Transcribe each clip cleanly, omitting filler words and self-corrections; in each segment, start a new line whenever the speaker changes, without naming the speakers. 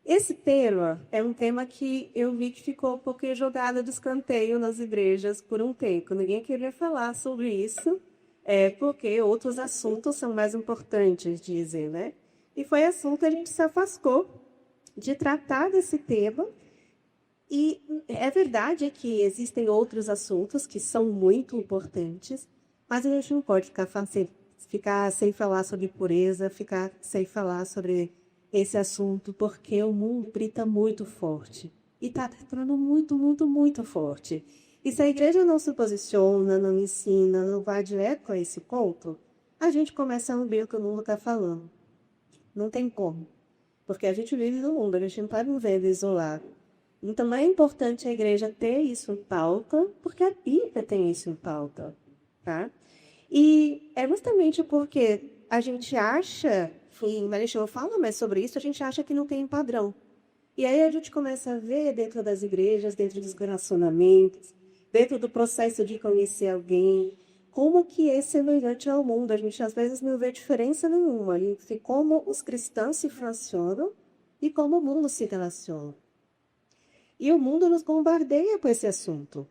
Esse tema é um tema que eu vi que ficou um pouquinho jogado de escanteio nas igrejas por um tempo. Ninguém queria falar sobre isso, porque outros assuntos são mais importantes, dizem, né? E foi assunto que a gente se afastou de tratar desse tema. E é verdade que existem outros assuntos que são muito importantes, mas a gente não pode ficar sem falar sobre pureza, ficar sem falar sobre esse assunto, porque o mundo grita muito forte. E está tornando muito, muito, muito forte. E se a igreja não se posiciona, não ensina, não vai direto a esse ponto, a gente começa a ouvir o que o mundo está falando. Não tem como. Porque a gente vive no mundo, a gente não está vivendo isolado. Então é importante a igreja ter isso em pauta, porque a Bíblia tem isso em pauta, tá? E é justamente porque a gente acha, e Marechal fala mais sobre isso, a gente acha que não tem padrão. E aí a gente começa a ver dentro das igrejas, dentro dos relacionamentos, dentro do processo de conhecer alguém, como que é semelhante ao mundo. A gente às vezes não vê diferença nenhuma entre como os cristãos se relacionam e como o mundo se relaciona. E o mundo nos bombardeia com esse assunto.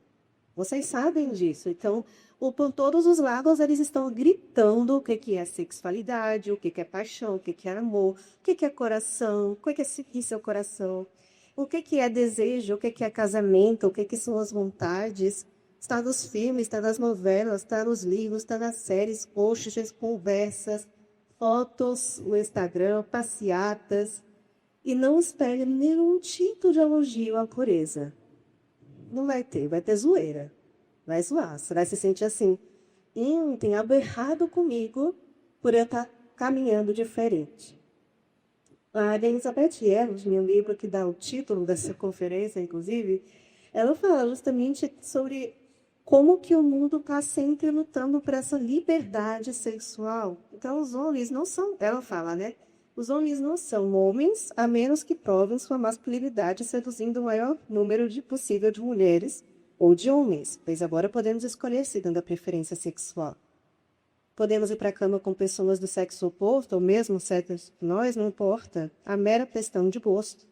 Vocês sabem disso. Então, por todos os lados, eles estão gritando o que é sexualidade, o que é paixão, o que é amor, o que é coração, o que é seguir seu coração, o que é desejo, o que é casamento, o que são as vontades. Está nos filmes, está nas novelas, está nos livros, está nas séries, posts, conversas, fotos no Instagram, passeatas. E não espere nenhum tipo de elogio à pureza. Não vai ter zoeira. Vai zoar. Você vai se sentir assim, tem algo errado comigo por eu estar caminhando diferente. A Elizabeth Ellis, meu livro que dá o título dessa conferência, inclusive, ela fala justamente sobre como que o mundo está sempre lutando por essa liberdade sexual. Então, os homens não são... Ela fala, né? Os homens não são homens, a menos que provem sua masculinidade seduzindo o maior número possível de mulheres ou de homens, pois agora podemos escolher segundo a preferência sexual. Podemos ir para a cama com pessoas do sexo oposto, ou mesmo sexo que nós, não importa, a mera questão de gosto.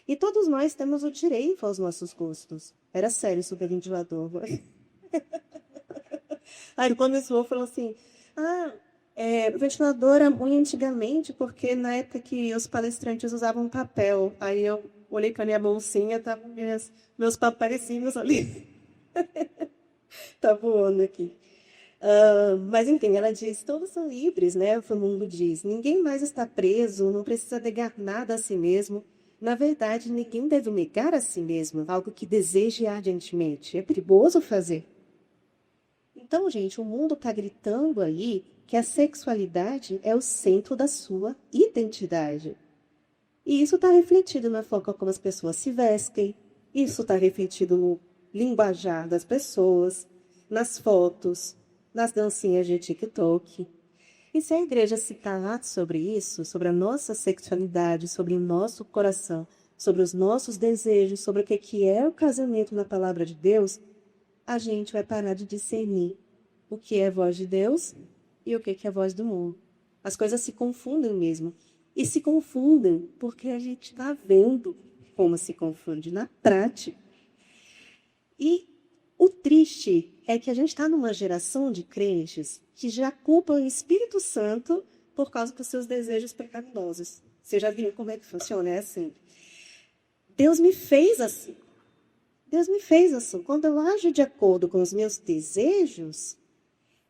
E todos nós temos o direito aos nossos gostos. Era sério sobre ventilador. Aí ele começou falou assim, o ventilador era ruim antigamente, porque na época que os palestrantes usavam papel. Aí eu olhei para minha bolsinha, estavam meus papeizinhos ali. Tá voando aqui. Mas, enfim, ela diz, todos são livres, né? O mundo diz. Ninguém mais está preso, não precisa negar nada a si mesmo. Na verdade, ninguém deve negar a si mesmo algo que deseje ardentemente. É perigoso fazer. Então, gente, o mundo está gritando aí que a sexualidade é o centro da sua identidade. E isso está refletido na forma como as pessoas se vestem, isso está refletido no linguajar das pessoas, nas fotos, nas dancinhas de TikTok. E se a igreja se calar sobre isso, sobre a nossa sexualidade, sobre o nosso coração, sobre os nossos desejos, sobre o que é o casamento na palavra de Deus, a gente vai parar de discernir o que é a voz de Deus e o que é a voz do mundo. As coisas se confundem mesmo. E se confundem porque a gente está vendo como se confunde na prática. E o triste é que a gente está numa geração de crentes que já culpam o Espírito Santo por causa dos seus desejos pecaminosos. Você já viu como é que funciona? É assim. Deus me fez assim. Deus me fez assim. Quando eu ajo de acordo com os meus desejos,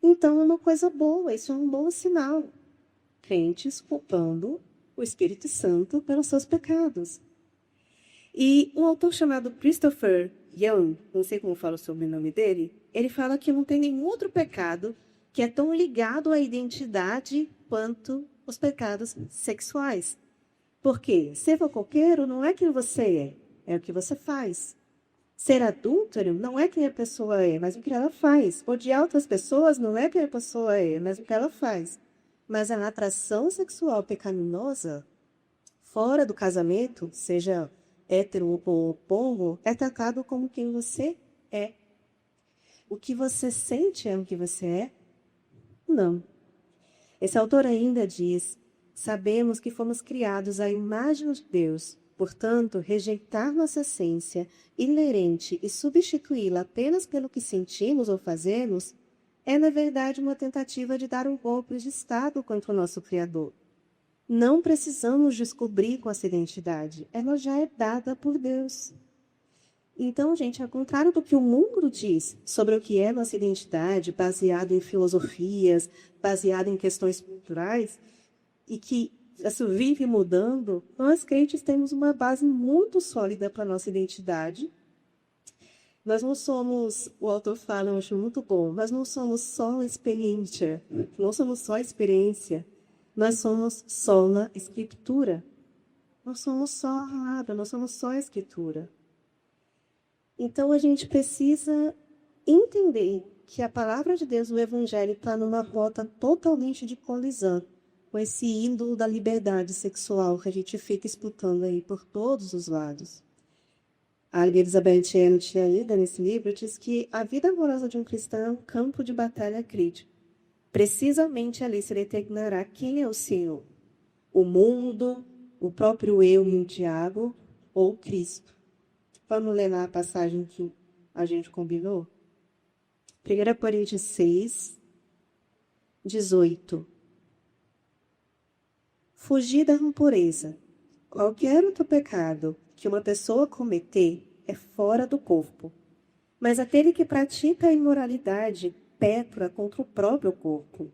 então é uma coisa boa, isso é um bom sinal. Crentes culpando o Espírito Santo pelos seus pecados. E um autor chamado Christopher Young, não sei como fala o sobrenome dele, ele fala que não tem nenhum outro pecado que é tão ligado à identidade quanto os pecados sexuais. Porque ser fofoqueiro não é quem você é o que você faz. Ser adúltero não é quem a pessoa é, mas o que ela faz. Odiar outras pessoas não é quem a pessoa é, mas o que ela faz. Mas a atração sexual pecaminosa, fora do casamento, seja hétero ou homo, é tratado como quem você é. O que você sente é o que você é? Não. Esse autor ainda diz Sabemos que fomos criados à imagem de Deus. Portanto, rejeitar nossa essência inerente e substituí-la apenas pelo que sentimos ou fazemos é, na verdade, uma tentativa de dar um golpe de Estado contra o nosso Criador. Não precisamos descobrir com essa identidade. Ela já é dada por Deus. Então, gente, ao contrário do que o mundo diz sobre o que é nossa identidade, baseado em filosofias, baseado em questões culturais, e que isso vive mudando, nós crentes temos uma base muito sólida para a nossa identidade. Nós não somos, o autor fala, eu acho muito bom, nós não somos só experiência, não somos só experiência, nós somos sola escritura. Nós somos só a palavra, nós somos só a escritura. Então a gente precisa entender que a palavra de Deus, o Evangelho, está numa rota totalmente de colisão com esse ídolo da liberdade sexual que a gente fica disputando aí por todos os lados. A Elizabeth Elliot, ainda nesse livro, diz que a vida amorosa de um cristão é um campo de batalha crítico. Precisamente ali se determinará quem é o Senhor. O mundo, o próprio eu e o diabo, ou Cristo. Vamos ler lá a passagem que a gente combinou? 1 Coríntios 6, 18. Fugir da impureza. Qualquer outro pecado que uma pessoa cometer é fora do corpo. Mas aquele que pratica a imoralidade peca contra o próprio corpo.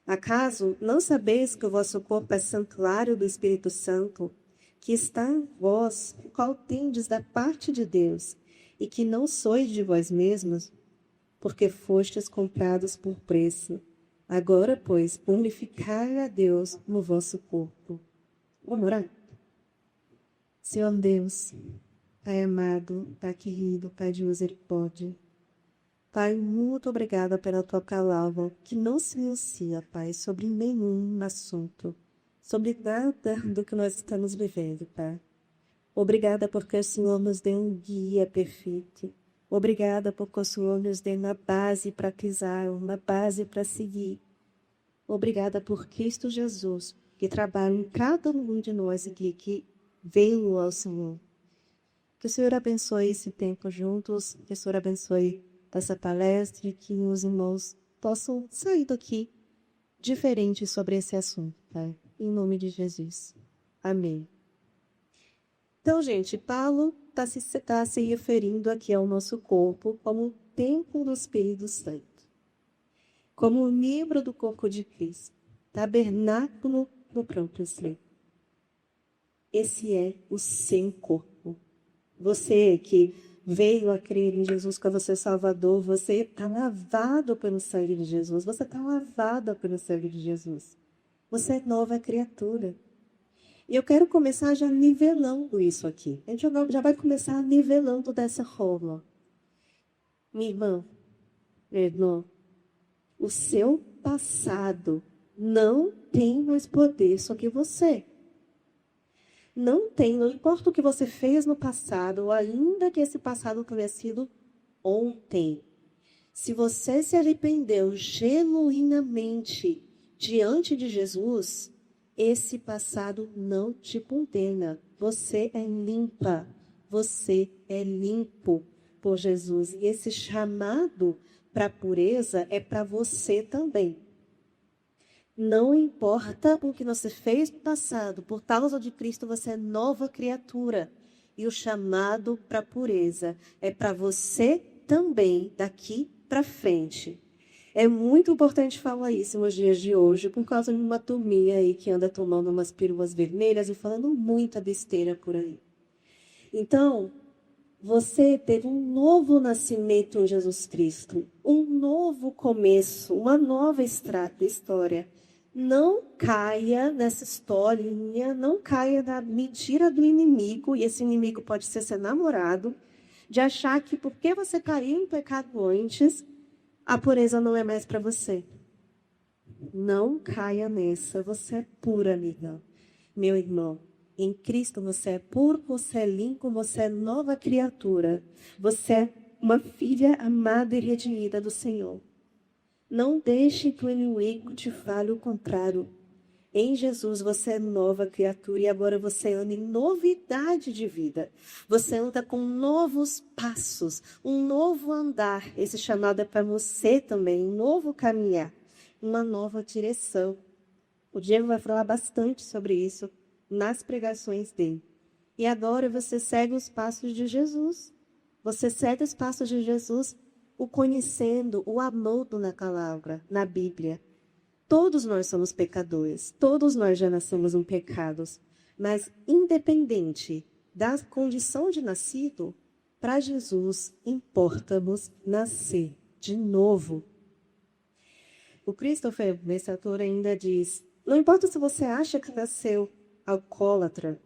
Acaso não sabeis que o vosso corpo é santuário do Espírito Santo, que está em vós, o qual tendes da parte de Deus, e que não sois de vós mesmos, porque fostes comprados por preço. Agora, pois, glorificai a Deus no vosso corpo. Vamos orar? Senhor Deus, Pai amado, Pai querido, Pai de misericórdia, Pai, muito obrigada pela tua palavra, que não silencia, Pai, sobre nenhum assunto, sobre nada do que nós estamos vivendo, Pai. Obrigada porque o Senhor nos deu um guia perfeito. Obrigada porque o Senhor nos deu uma base para pisar, uma base para seguir. Obrigada por Cristo Jesus, que trabalha em cada um de nós aqui, que veio ao Senhor. Que o Senhor abençoe esse tempo juntos, que o Senhor abençoe essa palestra e que os irmãos possam sair daqui diferentes sobre esse assunto, Pai. Em nome de Jesus. Amém. Então, gente, Paulo está se referindo aqui ao nosso corpo como templo do Espírito Santo, como membro do corpo de Cristo, tabernáculo do próprio Senhor. Esse é o seu corpo. Você que veio a crer em Jesus como seu Salvador, você está lavado pelo sangue de Jesus, você está lavada pelo sangue de Jesus. Você é nova criatura. E eu quero começar já nivelando isso aqui. A gente já vai começar nivelando dessa forma. Minha irmã, meu irmão, o seu passado não tem mais poder sobre você. Não tem, não importa o que você fez no passado, ou ainda que esse passado tenha sido ontem. Se você se arrependeu genuinamente diante de Jesus, esse passado não te condena. Você é limpa, você é limpo por Jesus. E esse chamado para a pureza é para você também. Não importa o que você fez no passado, por causa de Cristo você é nova criatura. E o chamado para a pureza é para você também, daqui para frente. É muito importante falar isso nos dias de hoje, por causa de uma turminha aí que anda tomando umas peruas vermelhas e falando muita besteira por aí. Então, você teve um novo nascimento em Jesus Cristo, um novo começo, uma nova história. Não caia nessa historinha, não caia na mentira do inimigo, e esse inimigo pode ser seu namorado, de achar que porque você caiu em pecado antes, a pureza não é mais para você. Não caia nessa, você é pura, amiga. Meu irmão, em Cristo você é puro, você é limpo, você é nova criatura. Você é uma filha amada e redimida do Senhor. Não deixe que o inimigo te fale o contrário. Em Jesus você é nova criatura e agora você anda em novidade de vida. Você anda com novos passos, um novo andar. Esse chamado é para você também, um novo caminhar, uma nova direção. O Diego vai falar bastante sobre isso nas pregações dele. E agora você segue os passos de Jesus. Você segue os passos de Jesus, o conhecendo, o amando na palavra, na Bíblia. Todos nós somos pecadores, todos nós já nascemos em pecados, mas independente da condição de nascido, para Jesus importa-nos nascer de novo. O Christopher, nesse autor, ainda diz, não importa se você acha que nasceu alcoólatra,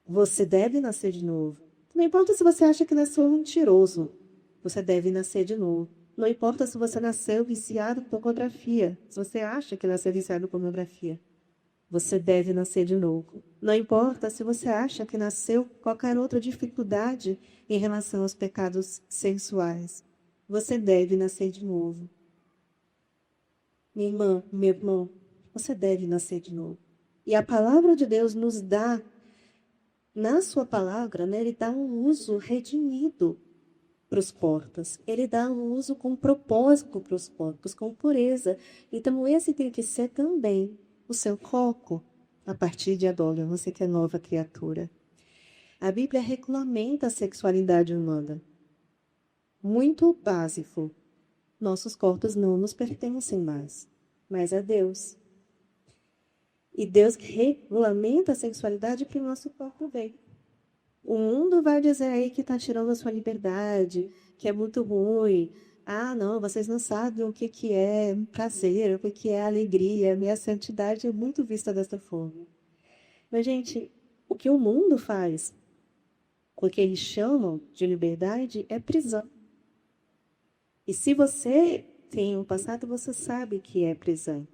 você deve nascer de novo. Não importa se você acha que nasceu mentiroso, você deve nascer de novo. Não importa se você nasceu viciado por pornografia, se você acha que nasceu viciado por pornografia, você deve nascer de novo. Não importa se você acha que nasceu qualquer outra dificuldade em relação aos pecados sexuais, você deve nascer de novo. Minha irmã, meu irmão, você deve nascer de novo. E a palavra de Deus nos dá, na sua palavra, né, ele dá um uso redimido para os porcos. Ele dá um uso com propósito para os porcos, com pureza. Então, esse tem que ser também o seu foco a partir de agora, você que é nova criatura. A Bíblia regulamenta a sexualidade humana. Muito básico. Nossos corpos não nos pertencem mais, mas a Deus. E Deus regulamenta a sexualidade que o nosso corpo vem. O mundo vai dizer aí que está tirando a sua liberdade, que é muito ruim. Ah, não, vocês não sabem o que é prazer, o que é alegria. Minha santidade é muito vista desta forma. Mas, gente, o que o mundo faz, o que eles chamam de liberdade, é prisão. E se você tem um passado, você sabe que é prisão.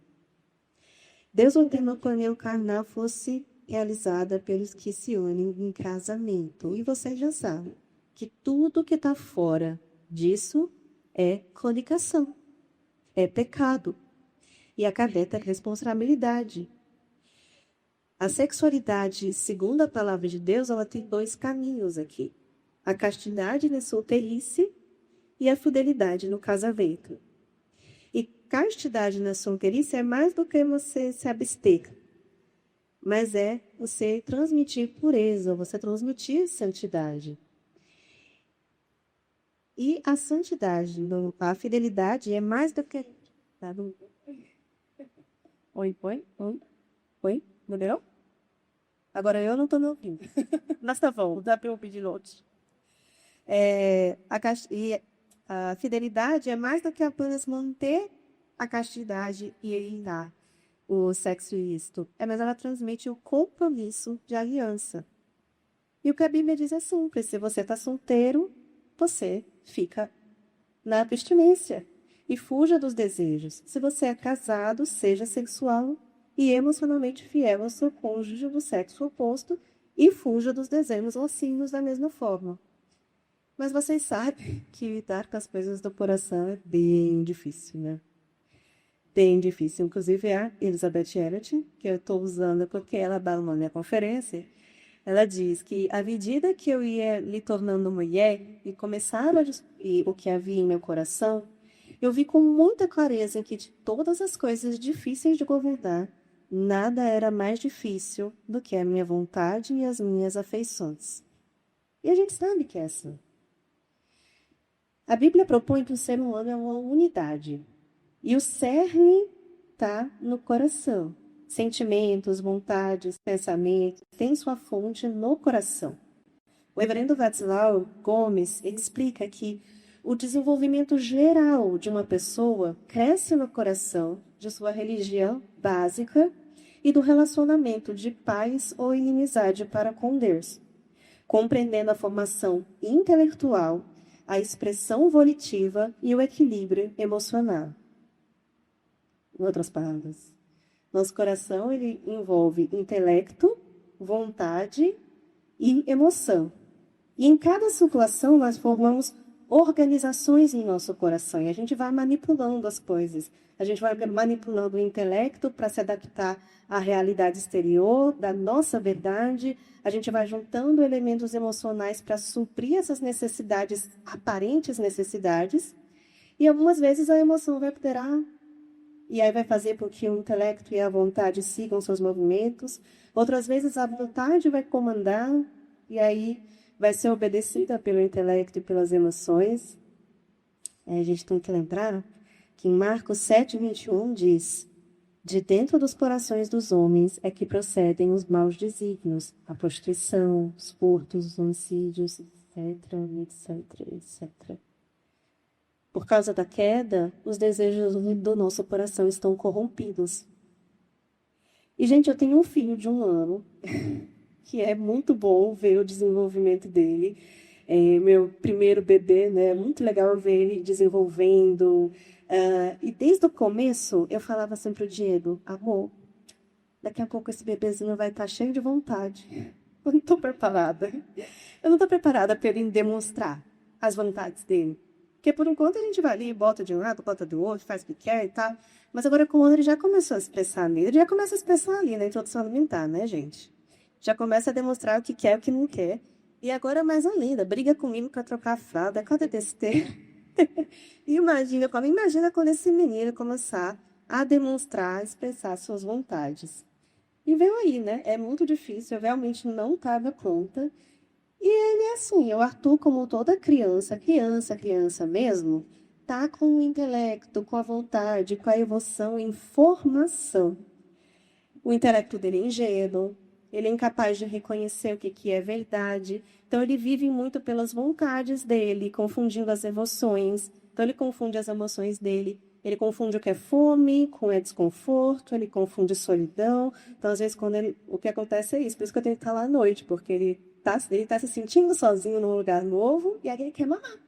Deus ordenou que a união carnal fosse realizada pelos que se unem em casamento. E você já sabe que tudo que está fora disso é fornicação, é pecado. E acarreta responsabilidade. A sexualidade, segundo a palavra de Deus, ela tem dois caminhos aqui. A castidade na solteirice e a fidelidade no casamento. E castidade na solteirice é mais do que você se abster, mas é você transmitir pureza, você transmitir santidade. E a santidade, a fidelidade é mais do que... Oi? Entendeu? Agora eu não estou me ouvindo. Mas tá bom, dá para eu pedir outros. A fidelidade é mais do que apenas manter a castidade e eliminar o sexo ilícito. Mas ela transmite o compromisso de aliança. E o que a Bíblia diz é simples. Se você está solteiro, você fica na abstinência e fuja dos desejos. Se você é casado, seja sexual e emocionalmente fiel ao seu cônjuge do sexo oposto e fuja dos desejos lascivos da mesma forma. Mas vocês sabem que lidar com as coisas do coração é bem difícil, né? Bem difícil. Inclusive, a Elizabeth Elliot, que eu estou usando porque ela dá uma minha conferência, ela diz que, à medida que eu ia me tornando mulher e começava a descobrir o que havia em meu coração, eu vi com muita clareza que de todas as coisas difíceis de governar, nada era mais difícil do que a minha vontade e as minhas afeições. E a gente sabe que é assim. A Bíblia propõe que o ser humano é uma unidade. E o cerne está no coração. Sentimentos, vontades, pensamentos têm sua fonte no coração. O reverendo Václav Gomes explica que o desenvolvimento geral de uma pessoa cresce no coração de sua religião básica e do relacionamento de paz ou inimizade para com Deus, compreendendo a formação intelectual, a expressão volitiva e o equilíbrio emocional. Em outras palavras, nosso coração ele envolve intelecto, vontade e emoção. E em cada situação nós formamos organizações em nosso coração e a gente vai manipulando as coisas. A gente vai manipulando o intelecto para se adaptar à realidade exterior, da nossa verdade. A gente vai juntando elementos emocionais para suprir essas necessidades, aparentes necessidades. E algumas vezes a emoção vai alterar. E aí vai fazer com que o intelecto e a vontade sigam seus movimentos. Outras vezes a vontade vai comandar. E aí vai ser obedecida pelo intelecto e pelas emoções. A gente tem que lembrar que em Marcos 7:21 diz: de dentro dos corações dos homens é que procedem os maus desígnios, a prostituição, os furtos, os homicídios, etc, etc, etc. Por causa da queda, os desejos do nosso coração estão corrompidos. E, gente, eu tenho um filho de 1 ano, que é muito bom ver o desenvolvimento dele. É meu primeiro bebê, né? É muito legal ver ele desenvolvendo. E desde o começo, eu falava sempre pro Diego: amor, daqui a pouco esse bebezinho vai estar cheio de vontade. Eu não estou preparada. Eu não estou preparada para ele demonstrar as vontades dele. Porque, por enquanto, a gente vai ali, bota de um lado, bota do outro, faz o que quer e tal. Mas agora, quando ele já começou a expressar nele, ele já começa a expressar ali na introdução alimentar, né, gente? Já começa a demonstrar o que quer e o que não quer. E agora, mais ainda, briga comigo para trocar a fralda. Cadê desse tempo? Imagina quando esse menino começar a demonstrar, expressar suas vontades. E veio aí, né? É muito difícil, eu realmente não estava pronta. E ele é assim, o Arthur, como toda criança mesmo, tá com o intelecto, com a vontade, com a emoção em formação. O intelecto dele é ingênuo, ele é incapaz de reconhecer o que é verdade. Então, ele vive muito pelas vontades dele, confundindo as emoções. Então, ele confunde as emoções dele. Ele confunde o que é fome com o que é desconforto, ele confunde solidão. Então, às vezes, o que acontece é isso. Por isso que eu tenho que estar lá à noite, porque ele tá se sentindo sozinho num lugar novo e aí ele quer mamar.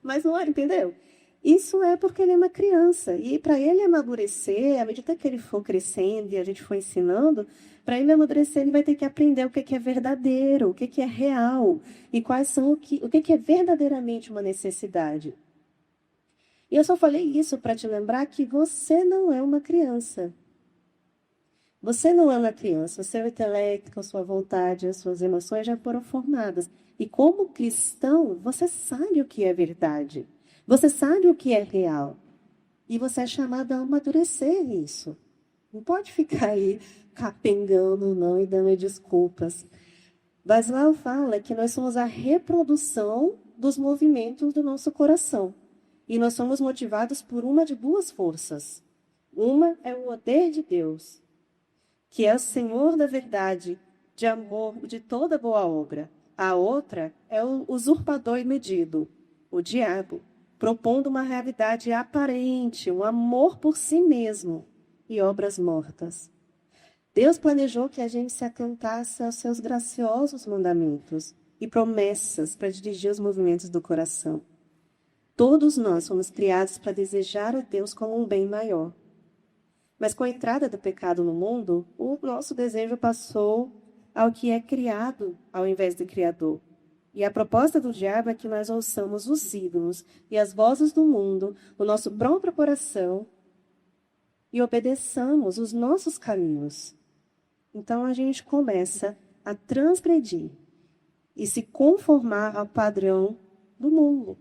Mas não é, entendeu? Isso é porque ele é uma criança. E para ele amadurecer, à medida que ele for crescendo e a gente for ensinando, para ele amadurecer, ele vai ter que aprender o que é verdadeiro, o que é real, e quais são o que é verdadeiramente uma necessidade. E eu só falei isso para te lembrar que você não é uma criança. Você não é uma criança, o seu intelecto, a sua vontade, as suas emoções já foram formadas. E como cristão, você sabe o que é verdade. Você sabe o que é real. E você é chamado a amadurecer isso. Não pode ficar aí capengando, não, e dando desculpas. Basilau fala que nós somos a reprodução dos movimentos do nosso coração. E nós somos motivados por uma de duas forças. Uma é o poder de Deus, que é o Senhor da verdade, de amor, de toda boa obra. A outra é o usurpador e medido, o diabo, propondo uma realidade aparente, um amor por si mesmo e obras mortas. Deus planejou que a gente se atentasse aos seus graciosos mandamentos e promessas para dirigir os movimentos do coração. Todos nós fomos criados para desejar a Deus como um bem maior. Mas com a entrada do pecado no mundo, o nosso desejo passou ao que é criado, ao invés do Criador. E a proposta do diabo é que nós ouçamos os ídolos e as vozes do mundo, o nosso próprio coração, e obedeçamos os nossos caminhos. Então a gente começa a transgredir e se conformar ao padrão do mundo.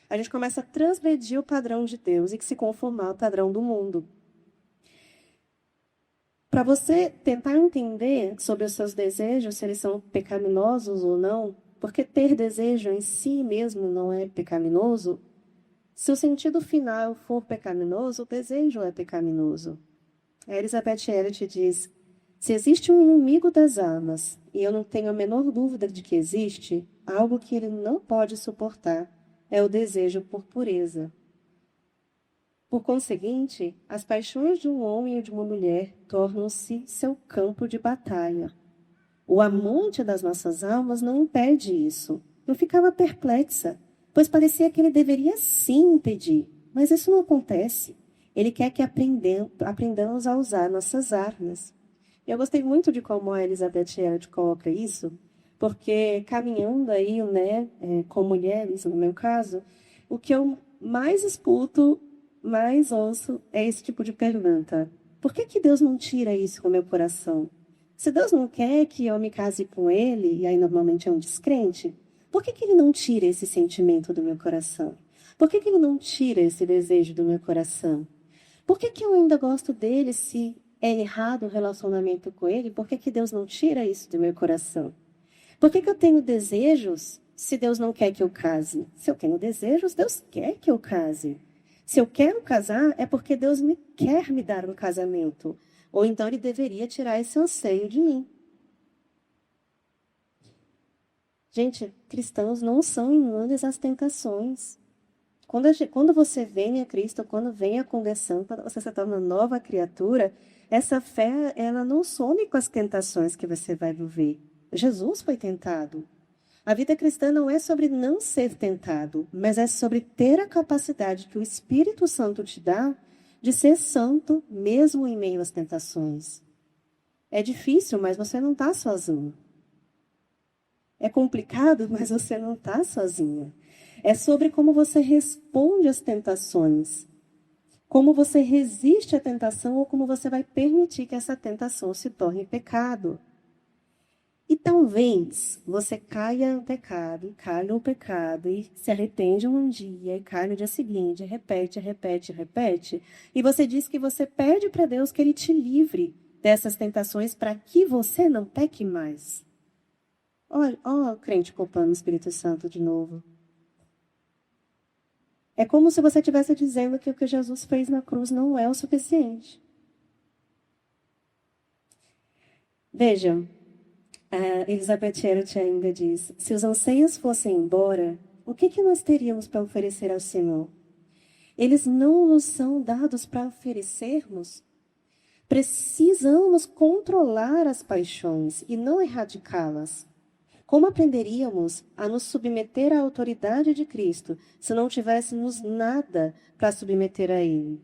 A gente começa a transgredir o padrão de Deus e se conformar ao padrão do mundo. Para você tentar entender sobre os seus desejos, se eles são pecaminosos ou não, porque ter desejo em si mesmo não é pecaminoso, se o sentido final for pecaminoso, o desejo é pecaminoso. A Elizabeth Elliot diz: se existe um inimigo das almas, e eu não tenho a menor dúvida de que existe, algo que ele não pode suportar é o desejo por pureza. Por conseguinte, as paixões de um homem e de uma mulher tornam-se seu campo de batalha. O amante das nossas almas não impede isso. Eu ficava perplexa, pois parecia que ele deveria sim impedir, mas isso não acontece. Ele quer que aprendamos a usar nossas armas. Eu gostei muito de como a Elizabeth Elliot coloca isso, Porque caminhando aí, né, com mulheres, no meu caso, o que eu mais escuto, mais ouço, é esse tipo de pergunta. Por que que Deus não tira isso do meu coração? Se Deus não quer que eu me case com Ele, e aí normalmente é um descrente, por que que Ele não tira esse sentimento do meu coração? Por que que Ele não tira esse desejo do meu coração? Por que que eu ainda gosto dele se é errado o relacionamento com Ele? Por que que Deus não tira isso do meu coração? Por que que eu tenho desejos se Deus não quer que eu case? Se eu tenho desejos, Deus quer que eu case. Se eu quero casar, é porque Deus me quer me dar um casamento. Ou então Ele deveria tirar esse anseio de mim. Gente, cristãos não são imunes às tentações. Quando você vem a Cristo, quando vem a conversão, quando você se torna nova criatura, essa fé, ela não some com as tentações que você vai viver. Jesus foi tentado. A vida cristã não é sobre não ser tentado, mas é sobre ter a capacidade que o Espírito Santo te dá de ser santo mesmo em meio às tentações. É difícil, mas você não está sozinho. É complicado, mas você não está sozinha. É sobre como você responde às tentações, como você resiste à tentação ou como você vai permitir que essa tentação se torne pecado. E talvez você caia no pecado, caia no pecado e se arrepende um dia, e cai no dia seguinte, repete, repete, repete. E você diz que você pede para Deus que Ele te livre dessas tentações para que você não peque mais. Olha, ó, crente culpando o Espírito Santo de novo. É como se você estivesse dizendo que o que Jesus fez na cruz não é o suficiente. Vejam, a Elizabeth Elliot ainda diz, se os anseios fossem embora, o que nós teríamos para oferecer ao Senhor? Eles não nos são dados para oferecermos. Precisamos controlar as paixões e não erradicá-las. Como aprenderíamos a nos submeter à autoridade de Cristo se não tivéssemos nada para submeter a Ele?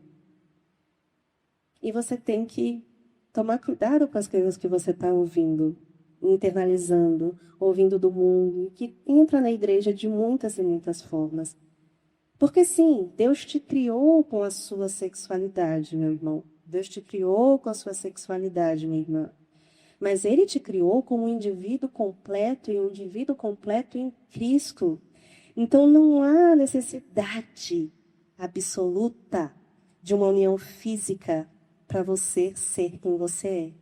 E você tem que tomar cuidado com as coisas que você está ouvindo, internalizando, ouvindo do mundo, que entra na igreja de muitas e muitas formas. Porque sim, Deus te criou com a sua sexualidade, meu irmão. Deus te criou com a sua sexualidade, minha irmã. Mas Ele te criou como um indivíduo completo e um indivíduo completo em Cristo. Então não há necessidade absoluta de uma união física para você ser quem você é.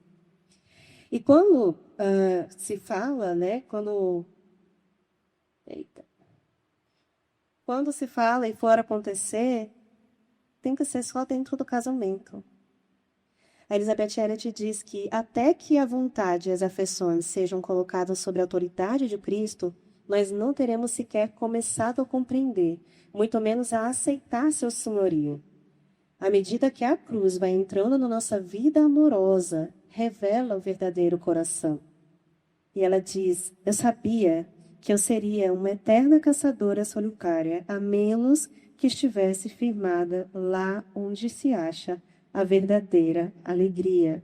E quando se fala, né? Quando se fala e for acontecer, tem que ser só dentro do casamento. A Elizabeth Elliot diz que até que a vontade e as afeições sejam colocadas sob a autoridade de Cristo, nós não teremos sequer começado a compreender, muito menos a aceitar seu senhorio. À medida que a cruz vai entrando na nossa vida amorosa, revela o verdadeiro coração. E ela diz, eu sabia que eu seria uma eterna caçadora solitária, a menos que estivesse firmada lá onde se acha a verdadeira alegria.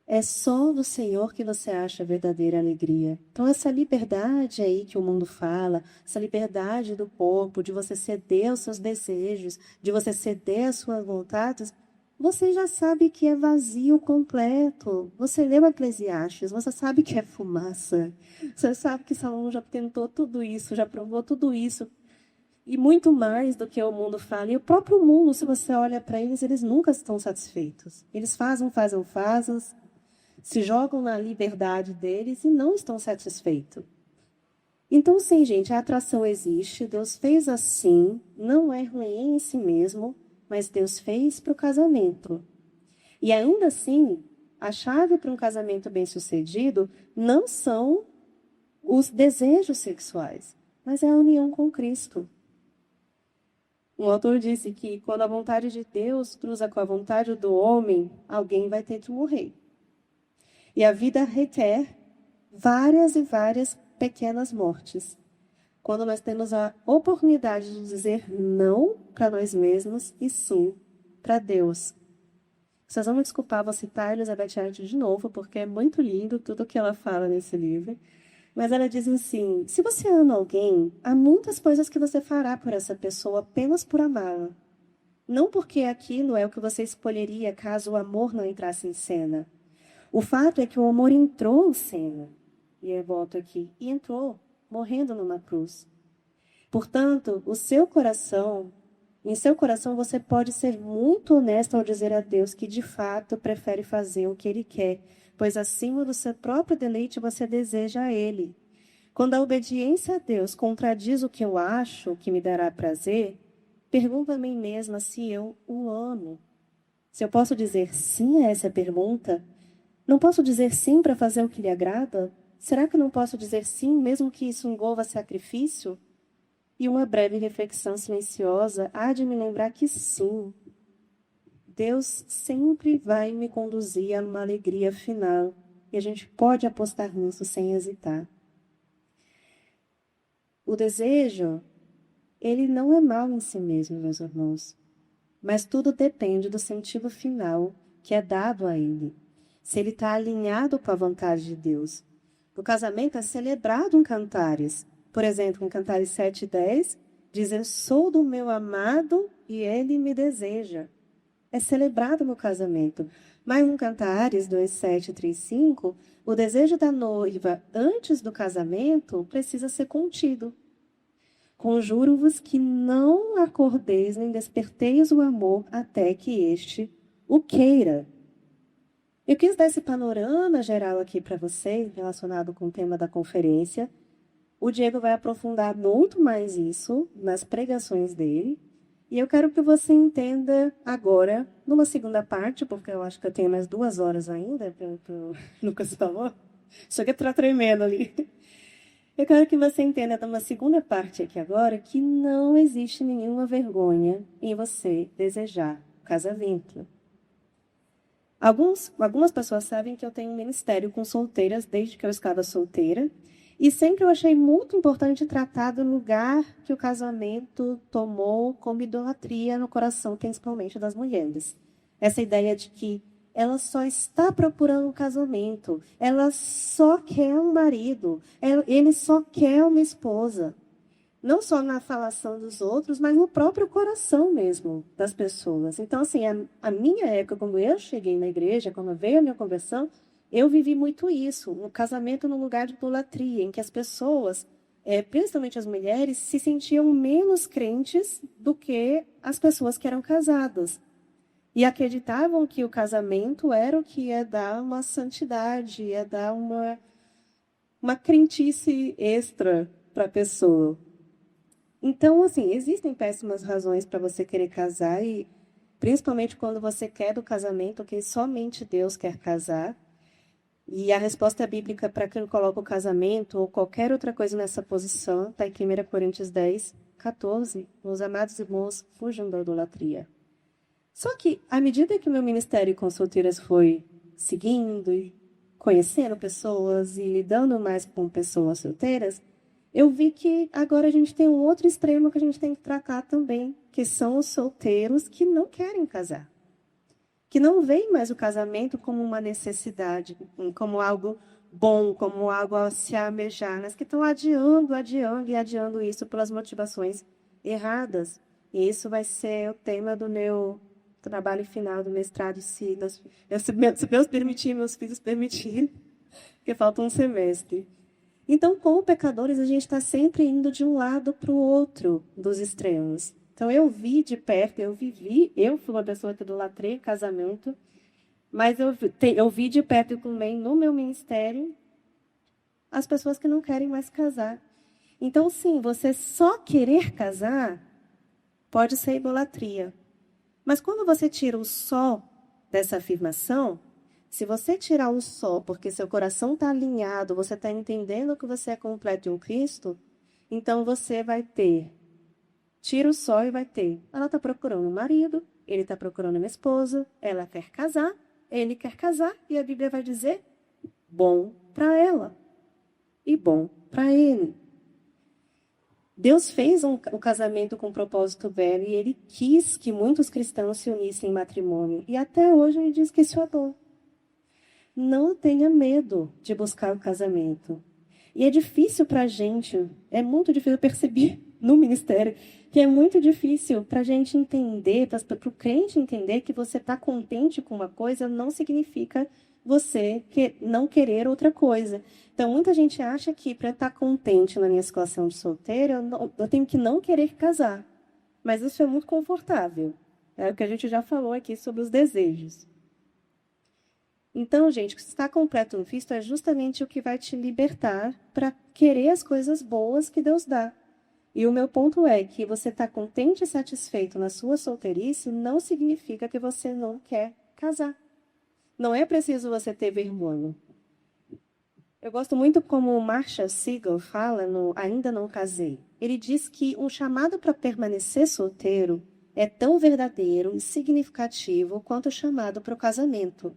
É só no Senhor que você acha a verdadeira alegria. Então, essa liberdade aí que o mundo fala, essa liberdade do corpo, de você ceder aos seus desejos, de você ceder às suas vontades, você já sabe que é vazio completo. Você leu Eclesiastes, você sabe que é fumaça. Você sabe que Salomão já tentou tudo isso, já provou tudo isso. E muito mais do que o mundo fala. E o próprio mundo, se você olha para eles, eles nunca estão satisfeitos. Eles fazem, se jogam na liberdade deles e não estão satisfeitos. Então, sim, gente, a atração existe. Deus fez assim, não é ruim em si mesmo, mas Deus fez para o casamento. E ainda assim, a chave para um casamento bem-sucedido não são os desejos sexuais, mas é a união com Cristo. Um autor disse que quando a vontade de Deus cruza com a vontade do homem, alguém vai ter de morrer. E a vida requer várias e várias pequenas mortes. Quando nós temos a oportunidade de dizer não para nós mesmos e sim para Deus. Vocês vão me desculpar, vou citar a Elizabeth Elliot de novo, porque é muito lindo tudo o que ela fala nesse livro. Mas ela diz assim, se você ama alguém, há muitas coisas que você fará por essa pessoa apenas por amá-la. Não porque aquilo é o que você escolheria caso o amor não entrasse em cena. O fato é que o amor entrou em cena. E eu volto aqui. E entrou, morrendo numa cruz. Portanto, em seu coração você pode ser muito honesto ao dizer a Deus que de fato prefere fazer o que Ele quer, pois acima do seu próprio deleite você deseja a Ele. Quando a obediência a Deus contradiz o que eu acho que me dará prazer, pergunto a mim mesma se eu o amo. Se eu posso dizer sim a essa pergunta, não posso dizer sim para fazer o que lhe agrada? Será que não posso dizer sim, mesmo que isso envolva sacrifício? E uma breve reflexão silenciosa há de me lembrar que sim, Deus sempre vai me conduzir a uma alegria final. E a gente pode apostar nisso sem hesitar. O desejo, ele não é mau em si mesmo, meus irmãos. Mas tudo depende do sentido final que é dado a ele. Se ele está alinhado com a vontade de Deus. O casamento é celebrado em cantares. Por exemplo, em Cantares 7:10, diz, eu sou do meu amado e ele me deseja. É celebrado no casamento. Mas em Cantares 2:7 e 3:5, o desejo da noiva antes do casamento precisa ser contido. Conjuro-vos que não acordeis nem desperteis o amor até que este o queira. Eu quis dar esse panorama geral aqui para vocês, relacionado com o tema da conferência. O Diego vai aprofundar muito mais isso nas pregações dele. E eu quero que você entenda agora, numa segunda parte, porque eu acho que eu tenho mais 2 horas ainda, pelo Lucas falou. Chega a estar tremendo ali. Eu quero que você entenda numa segunda parte aqui agora que não existe nenhuma vergonha em você desejar o casamento. Algumas pessoas sabem que eu tenho um ministério com solteiras desde que eu estava solteira. E sempre eu achei muito importante tratar do lugar que o casamento tomou como idolatria no coração, principalmente das mulheres. Essa ideia de que ela só está procurando um casamento, ela só quer um marido, ele só quer uma esposa. Não só na falação dos outros, mas no próprio coração mesmo das pessoas. Então, assim, a minha época, quando eu cheguei na igreja, quando veio a minha conversão, eu vivi muito isso, um casamento no lugar de idolatria, em que as pessoas, principalmente as mulheres, se sentiam menos crentes do que as pessoas que eram casadas. E acreditavam que o casamento era o que ia dar uma santidade, ia dar uma crentice extra para a pessoa. Então, assim, existem péssimas razões para você querer casar, e principalmente quando você quer do casamento, que somente Deus quer casar. E a resposta bíblica para quem coloca o casamento ou qualquer outra coisa nessa posição está em 1 Coríntios 10:14. Meus amados irmãos, fujam da idolatria. Só que, à medida que o meu ministério com solteiras foi seguindo e conhecendo pessoas e lidando mais com pessoas solteiras, eu vi que agora a gente tem um outro extremo que a gente tem que tratar também, que são os solteiros que não querem casar. Que não veem mais o casamento como uma necessidade, como algo bom, como algo a se almejar, mas que estão adiando isso pelas motivações erradas. E isso vai ser o tema do meu trabalho final do mestrado, se Deus permitir, meus filhos permitirem, porque falta um semestre. Então, como pecadores, a gente está sempre indo de um lado para o outro dos extremos. Então, eu vi de perto, eu fui uma pessoa que idolatrei casamento, mas eu vi de perto também no meu ministério as pessoas que não querem mais casar. Então, sim, você só querer casar pode ser idolatria. Mas quando você tira o só dessa afirmação, se você tirar o só porque seu coração está alinhado, você está entendendo que você é completo em um Cristo, então você vai ter, tira o só e vai ter. Ela está procurando um marido, ele está procurando uma esposa, ela quer casar, ele quer casar, e a Bíblia vai dizer bom para ela e bom para ele. Deus fez o casamento com um propósito belo e ele quis que muitos cristãos se unissem em matrimônio. E até hoje ele diz que isso é bom. Não tenha medo de buscar o casamento. E é difícil para a gente, é muito difícil, eu percebi no ministério, que é muito difícil para a gente entender, para o crente entender que você está contente com uma coisa não significa você não querer outra coisa. Então, muita gente acha que para estar contente na minha situação de solteira, eu tenho que não querer casar. Mas isso é muito confortável. É o que a gente já falou aqui sobre os desejos. Então, gente, estar completo no Cristo é justamente o que vai te libertar para querer as coisas boas que Deus dá. E o meu ponto é que você estar contente e satisfeito na sua solteirice não significa que você não quer casar. Não é preciso você ter vergonha. Eu gosto muito como o Marshall Segal fala no Ainda Não Casei. Ele diz que um chamado para permanecer solteiro é tão verdadeiro e significativo quanto o chamado para o casamento.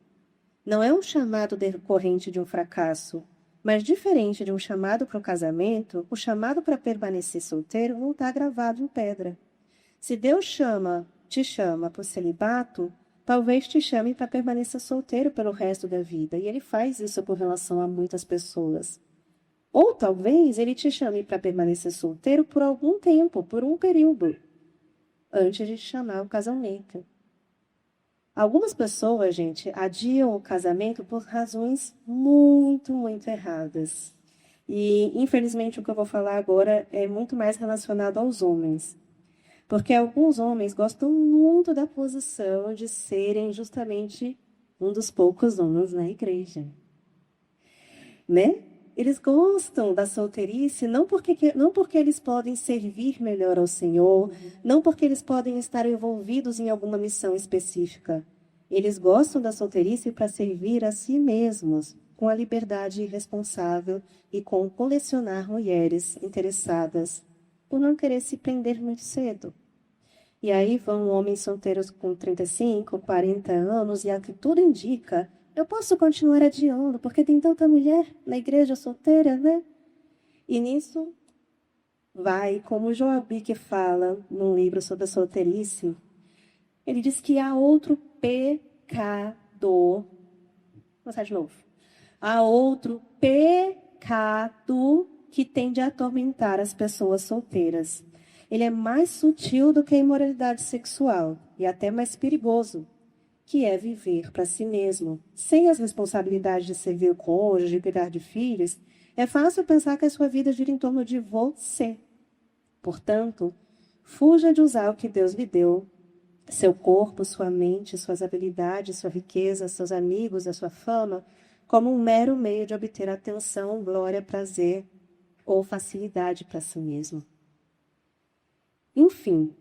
Não é um chamado decorrente de um fracasso, mas diferente de um chamado para o casamento, o chamado para permanecer solteiro não está gravado em pedra. Se Deus te chama para o celibato, talvez te chame para permanecer solteiro pelo resto da vida. E ele faz isso por relação a muitas pessoas. Ou talvez ele te chame para permanecer solteiro por algum tempo, por um período, antes de te chamar ao casamento. Algumas pessoas, gente, adiam o casamento por razões muito, muito erradas. E, infelizmente, o que eu vou falar agora é muito mais relacionado aos homens. Porque alguns homens gostam muito da posição de serem justamente um dos poucos homens na igreja. Né? Eles gostam da solteirice não porque eles podem servir melhor ao Senhor, não porque eles podem estar envolvidos em alguma missão específica. Eles gostam da solteirice para servir a si mesmos, com a liberdade irresponsável e com colecionar mulheres interessadas, por não querer se prender muito cedo. E aí vão homens solteiros com 35, 40 anos, e a que tudo indica, eu posso continuar adiando, porque tem tanta mulher na igreja solteira, né? E nisso vai, como o Joabi que fala num livro sobre a solteirice, ele diz que há outro pecado. Vou passar de novo. Há outro pecado que tende a atormentar as pessoas solteiras. Ele é mais sutil do que a imoralidade sexual e até mais perigoso, que é viver para si mesmo. Sem as responsabilidades de servir o cônjuge, de cuidar de filhos, é fácil pensar que a sua vida gira em torno de você. Portanto, fuja de usar o que Deus lhe deu, seu corpo, sua mente, suas habilidades, sua riqueza, seus amigos, a sua fama, como um mero meio de obter atenção, glória, prazer ou facilidade para si mesmo. Enfim,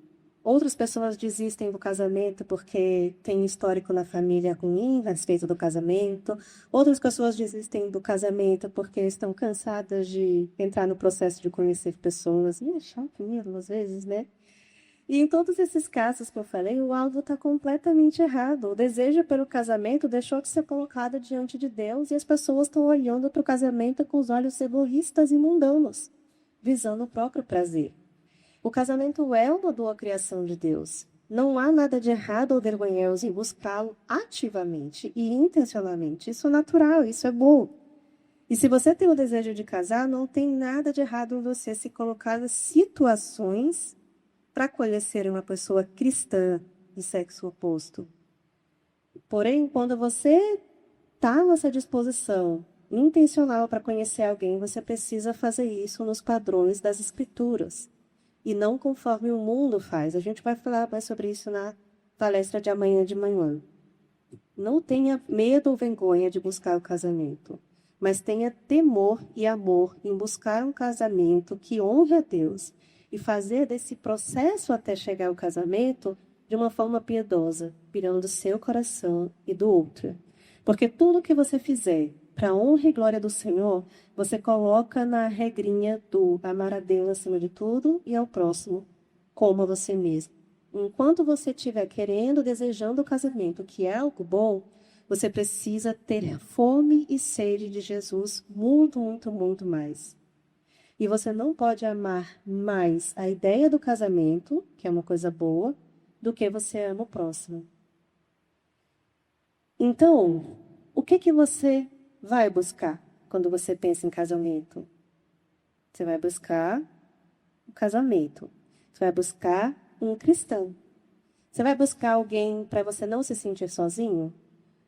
outras pessoas desistem do casamento porque tem histórico na família ruim a respeito do casamento. Outras pessoas desistem do casamento porque estão cansadas de entrar no processo de conhecer pessoas. E é chato mesmo, às vezes, né? E em todos esses casos que eu falei, o alvo está completamente errado. O desejo pelo casamento deixou de ser colocado diante de Deus e as pessoas estão olhando para o casamento com os olhos egoístas e mundanos, visando o próprio prazer. O casamento é uma boa criação de Deus. Não há nada de errado ou vergonhoso em buscá-lo ativamente e intencionalmente. Isso é natural, isso é bom. E se você tem o desejo de casar, não tem nada de errado em você se colocar em situações para conhecer uma pessoa cristã de sexo oposto. Porém, quando você está nessa disposição intencional para conhecer alguém, você precisa fazer isso nos padrões das Escrituras e não conforme o mundo faz. A gente vai falar mais sobre isso na palestra de amanhã de manhã. Não tenha medo ou vergonha de buscar o casamento, mas tenha temor e amor em buscar um casamento que honre a Deus e fazer desse processo até chegar ao casamento de uma forma piedosa, pirando do seu coração e do outro. Porque tudo que você fizer para a honra e glória do Senhor, você coloca na regrinha do amar a Deus acima de tudo e ao próximo como a você mesmo. Enquanto você estiver querendo, desejando o casamento, que é algo bom, você precisa ter fome e sede de Jesus muito, muito, muito mais. E você não pode amar mais a ideia do casamento, que é uma coisa boa, do que você ama o próximo. Então, o que que você vai buscar quando você pensa em casamento? Você vai buscar o casamento. Você vai buscar um cristão. Você vai buscar alguém para você não se sentir sozinho?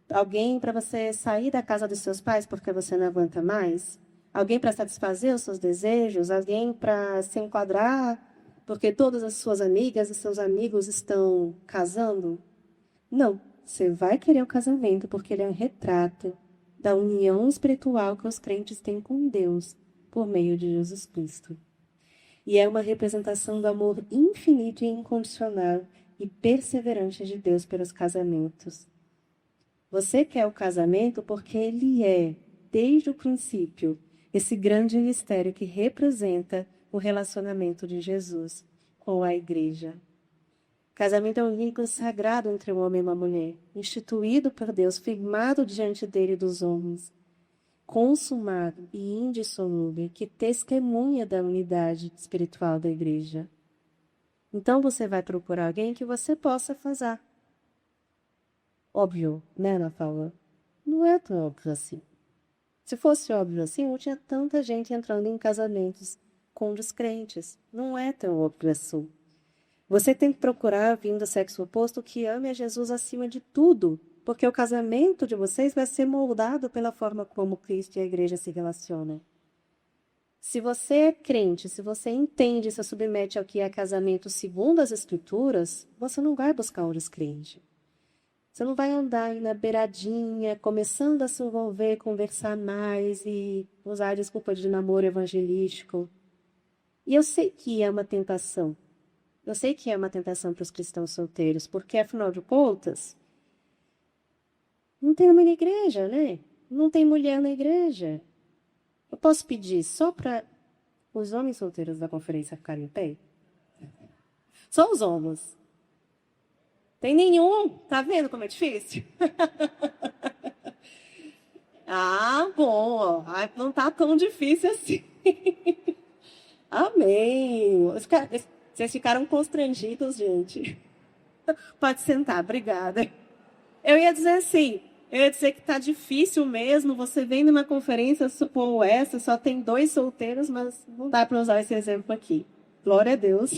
Alguém para você sair da casa dos seus pais porque você não aguenta mais? Alguém para satisfazer os seus desejos? Alguém para se enquadrar porque todas as suas amigas e seus amigos estão casando? Não. Você vai querer o casamento porque ele é um retrato da união espiritual que os crentes têm com Deus por meio de Jesus Cristo. E é uma representação do amor infinito e incondicional e perseverante de Deus pelos casamentos. Você quer o casamento porque ele é, desde o princípio, esse grande mistério que representa o relacionamento de Jesus com a igreja. Casamento é um vínculo sagrado entre um homem e uma mulher, instituído por Deus, firmado diante dele e dos homens, consumado e indissolúvel, que testemunha da unidade espiritual da igreja. Então você vai procurar alguém que você possa casar. Óbvio, né, Ana Paula? Não é tão óbvio assim. Se fosse óbvio assim, não tinha tanta gente entrando em casamentos com descrentes. Não é tão óbvio assim. Você tem que procurar, vindo do sexo oposto, que ame a Jesus acima de tudo, porque o casamento de vocês vai ser moldado pela forma como Cristo e a igreja se relacionam. Se você é crente, se você entende e se submete ao que é casamento segundo as Escrituras, você não vai buscar um descrente. Você não vai andar aí na beiradinha, começando a se envolver, conversar mais e usar a desculpa de namoro evangelístico. E eu sei que é uma tentação. Eu sei que é uma tentação para os cristãos solteiros, porque, afinal de contas, não tem homem na igreja, né? Não tem mulher na igreja. Eu posso pedir só para os homens solteiros da conferência ficarem em pé? Só os homens. Tem nenhum? Tá vendo como é difícil? Ah, bom. Ai, não tá tão difícil assim. Amém. Vocês ficaram constrangidos, gente. Pode sentar, obrigada. Eu ia dizer assim, eu ia dizer que tá difícil mesmo. Você vem numa conferência como essa, só tem 2 solteiros, mas não dá para usar esse exemplo aqui. Glória a Deus.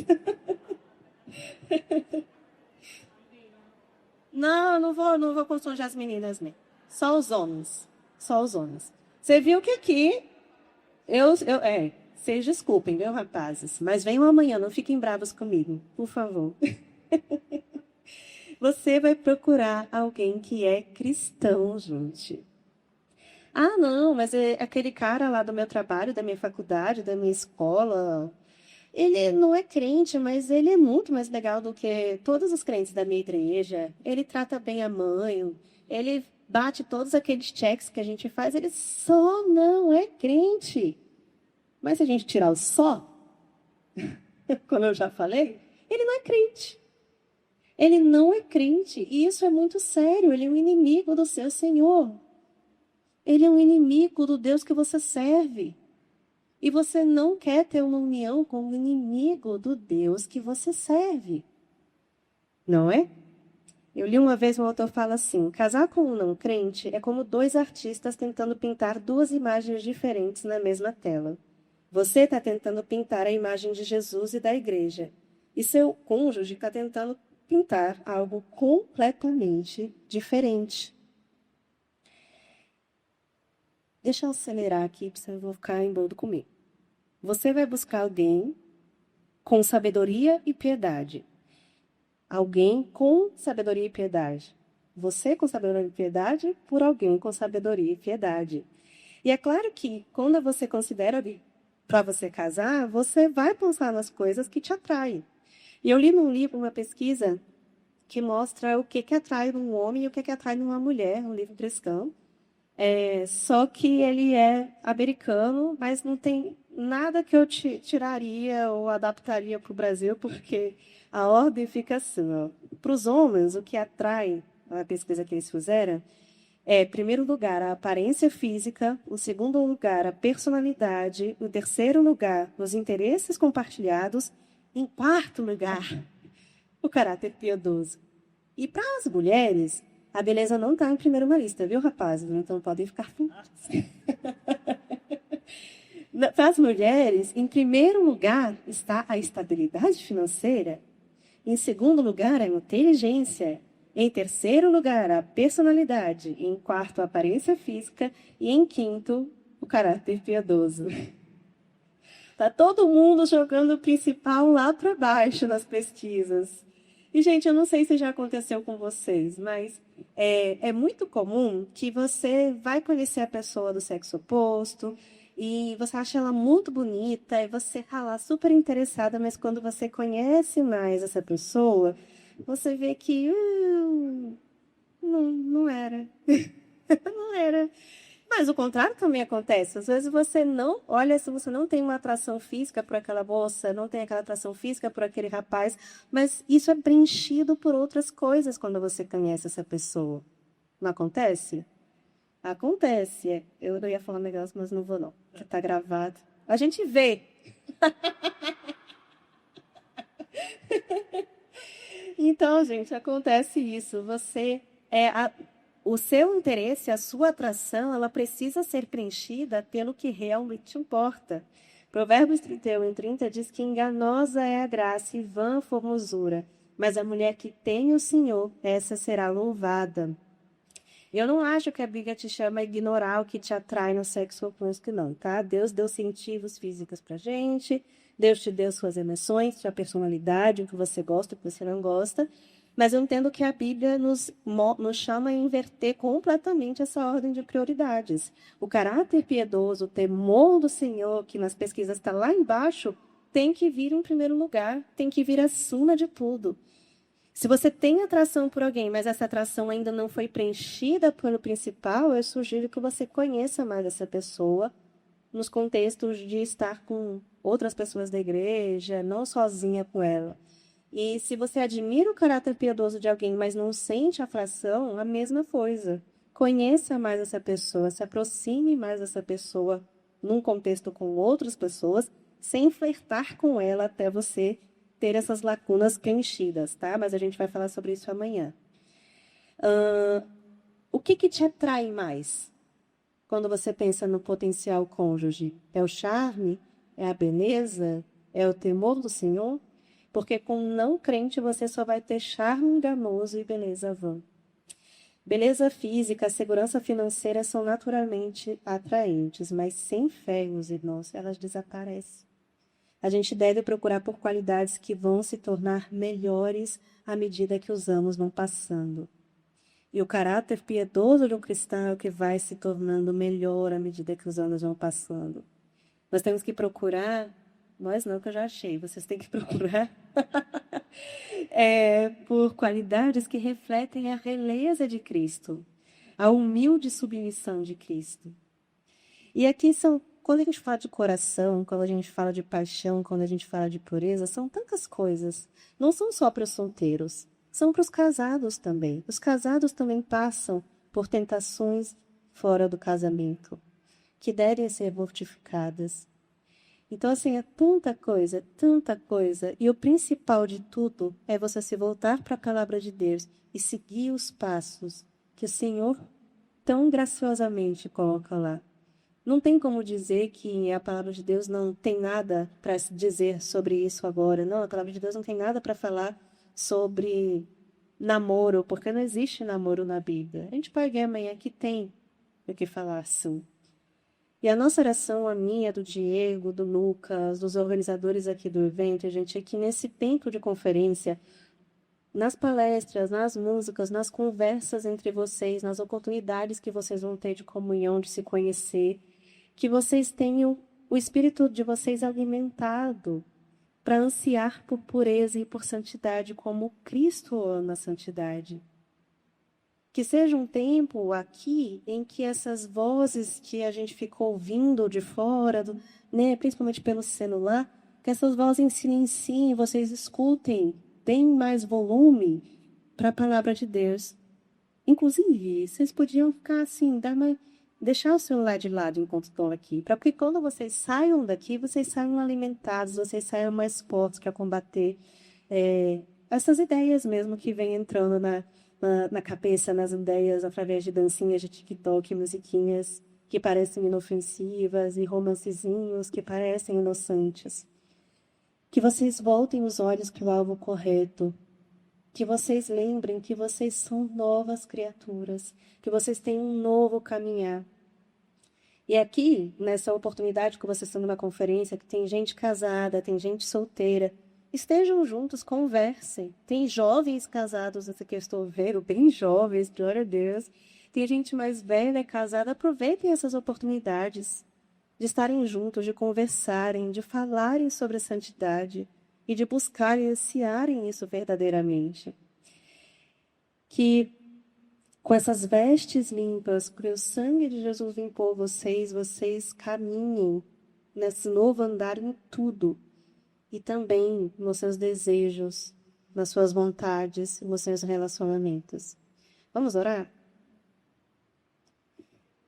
Não, não vou constranger as meninas, nem. Só os homens. Só os homens. Você viu que aqui, vocês desculpem, viu, rapazes? Mas venham amanhã, não fiquem bravos comigo, por favor. Você vai procurar alguém que é cristão, gente. Ah, não, mas é aquele cara lá do meu trabalho, da minha faculdade, da minha escola. Ele não é crente, mas ele é muito mais legal do que todos os crentes da minha igreja. Ele trata bem a mãe, ele bate todos aqueles checks que a gente faz. Ele só não é crente. Mas se a gente tirar o só, como eu já falei, ele não é crente. Ele não é crente. E isso é muito sério. Ele é um inimigo do seu Senhor. Ele é um inimigo do Deus que você serve. E você não quer ter uma união com o inimigo do Deus que você serve. Não é? Eu li uma vez um autor fala assim: casar com um não crente é como 2 artistas tentando pintar 2 imagens diferentes na mesma tela. Você está tentando pintar a imagem de Jesus e da igreja. E seu cônjuge está tentando pintar algo completamente diferente. Deixa eu acelerar aqui para você não ficar embolado comigo. Você vai buscar alguém com sabedoria e piedade. Alguém com sabedoria e piedade. Você com sabedoria e piedade por alguém com sabedoria e piedade. E é claro que quando você considera para você casar, você vai pensar nas coisas que te atraem. E eu li num livro uma pesquisa que mostra o que atrai um homem e o que atrai uma mulher, um livro cristão. Só que ele é americano, mas não tem nada que eu tiraria ou adaptaria para o Brasil, porque a ordem fica assim. Para os homens, o que atrai, a pesquisa que eles fizeram, primeiro lugar, a aparência física, em segundo lugar, a personalidade, em terceiro lugar, os interesses compartilhados, em quarto lugar, o caráter piedoso. E para as mulheres, a beleza não está em primeiro na lista, viu, rapazes? Então podem ficar felizes. Para as mulheres, em primeiro lugar está a estabilidade financeira. Em segundo lugar, a inteligência. Em terceiro lugar, a personalidade. Em quarto, a aparência física. E em quinto, o caráter piedoso. Tá todo mundo jogando o principal lá para baixo nas pesquisas. E, gente, eu não sei se já aconteceu com vocês, mas é muito comum que você vai conhecer a pessoa do sexo oposto e você acha ela muito bonita e você tá lá super interessada, mas quando você conhece mais essa pessoa, você vê que não era. Não era. Mas o contrário também acontece. Às vezes você não, olha, se você não tem uma atração física por aquela moça, não tem aquela atração física por aquele rapaz, mas isso é preenchido por outras coisas quando você conhece essa pessoa. Não acontece? Acontece. Eu não ia falar um negócio, mas não vou não, porque tá gravado. A gente vê. Então, gente, acontece isso. O seu interesse, a sua atração, ela precisa ser preenchida pelo que realmente importa. Provérbios 31:30 diz que enganosa é a graça e vã a formosura, mas a mulher que tem o Senhor, essa será louvada. Eu não acho que a Bíblia te chama a ignorar o que te atrai no sexo oposto, não, tá? Deus deu sentidos físicos pra gente, Deus te deu suas emoções, sua personalidade, o que você gosta, o que você não gosta, mas eu entendo que a Bíblia nos chama a inverter completamente essa ordem de prioridades. O caráter piedoso, o temor do Senhor, que nas pesquisas está lá embaixo, tem que vir em primeiro lugar, tem que vir acima de tudo. Se você tem atração por alguém, mas essa atração ainda não foi preenchida pelo principal, eu sugiro que você conheça mais essa pessoa nos contextos de estar com outras pessoas da igreja, não sozinha com ela. E se você admira o caráter piedoso de alguém, mas não sente atração, a mesma coisa. Conheça mais essa pessoa, se aproxime mais dessa pessoa num contexto com outras pessoas, sem flertar com ela até você ter essas lacunas preenchidas, tá? Mas a gente vai falar sobre isso amanhã. O que te atrai mais quando você pensa no potencial cônjuge? É o charme? É a beleza? É o temor do Senhor? Porque com um não crente você só vai ter charme enganoso e beleza vã. Beleza física, segurança financeira são naturalmente atraentes, mas sem fé, meus irmãos, elas desaparecem. A gente deve procurar por qualidades que vão se tornar melhores à medida que os anos vão passando. E o caráter piedoso de um cristão é o que vai se tornando melhor à medida que os anos vão passando. Nós temos que procurar, nós não, que eu já achei, vocês têm que procurar por qualidades que refletem a realeza de Cristo, a humilde submissão de Cristo. E aqui quando a gente fala de coração, quando a gente fala de paixão, quando a gente fala de pureza, são tantas coisas. Não são só para os solteiros, são para os casados também. Os casados também passam por tentações fora do casamento, que devem ser mortificadas. Então, assim, é tanta coisa, tanta coisa. E o principal de tudo é você se voltar para a palavra de Deus e seguir os passos que o Senhor tão graciosamente coloca lá. Não tem como dizer que a palavra de Deus não tem nada para dizer sobre isso agora. Não, a palavra de Deus não tem nada para falar sobre namoro, porque não existe namoro na Bíblia. A gente pode ver amanhã que tem o que falar, sim. E a nossa oração, a minha, do Diego, do Lucas, dos organizadores aqui do evento, a gente, é que nesse tempo de conferência, nas palestras, nas músicas, nas conversas entre vocês, nas oportunidades que vocês vão ter de comunhão, de se conhecer, que vocês tenham o espírito de vocês alimentado para ansiar por pureza e por santidade, como Cristo ama a santidade. Que seja um tempo aqui em que essas vozes que a gente ficou ouvindo de fora, né, principalmente pelo celular, que essas vozes silenciem, vocês escutem, deem mais volume para a palavra de Deus. Inclusive, vocês podiam ficar assim, deixar o celular de lado enquanto estão aqui, para que quando vocês saiam daqui, vocês saiam alimentados, vocês saiam mais fortes para combater essas ideias mesmo que vêm entrando na cabeça, nas ideias, através de dancinhas de TikTok, musiquinhas que parecem inofensivas e romancezinhos que parecem inocentes. Que vocês voltem os olhos para o alvo correto, que vocês lembrem que vocês são novas criaturas, que vocês têm um novo caminhar. E aqui, nessa oportunidade que vocês estão numa conferência, que tem gente casada, tem gente solteira, estejam juntos, conversem. Tem jovens casados, essa que eu estou vendo, bem jovens, glória a Deus. Tem gente mais velha, casada, aproveitem essas oportunidades de estarem juntos, de conversarem, de falarem sobre a santidade e de buscarem ansiarem isso verdadeiramente. Que com essas vestes limpas, porque o sangue de Jesus limpou vocês, vocês caminhem nesse novo andar em tudo. E também nos seus desejos, nas suas vontades, nos seus relacionamentos. Vamos orar?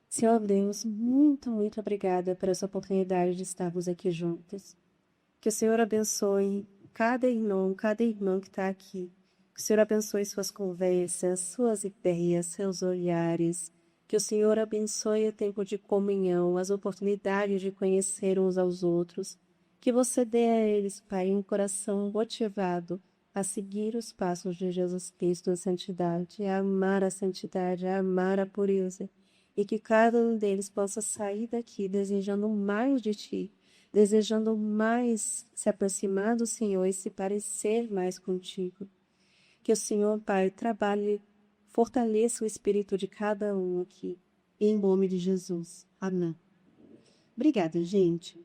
Senhor Deus, muito, muito obrigada por essa oportunidade de estarmos aqui juntos. Que o Senhor abençoe cada irmão que está aqui. Que o Senhor abençoe suas conversas, suas ideias, seus olhares. Que o Senhor abençoe o tempo de comunhão, as oportunidades de conhecer uns aos outros. Que você dê a eles, Pai, um coração motivado a seguir os passos de Jesus Cristo na santidade, a amar a santidade, a amar a pureza. E que cada um deles possa sair daqui desejando mais de Ti, desejando mais se aproximar do Senhor e se parecer mais contigo. Que o Senhor, Pai, trabalhe, fortaleça o espírito de cada um aqui, em nome de Jesus. Amém. Obrigada, gente.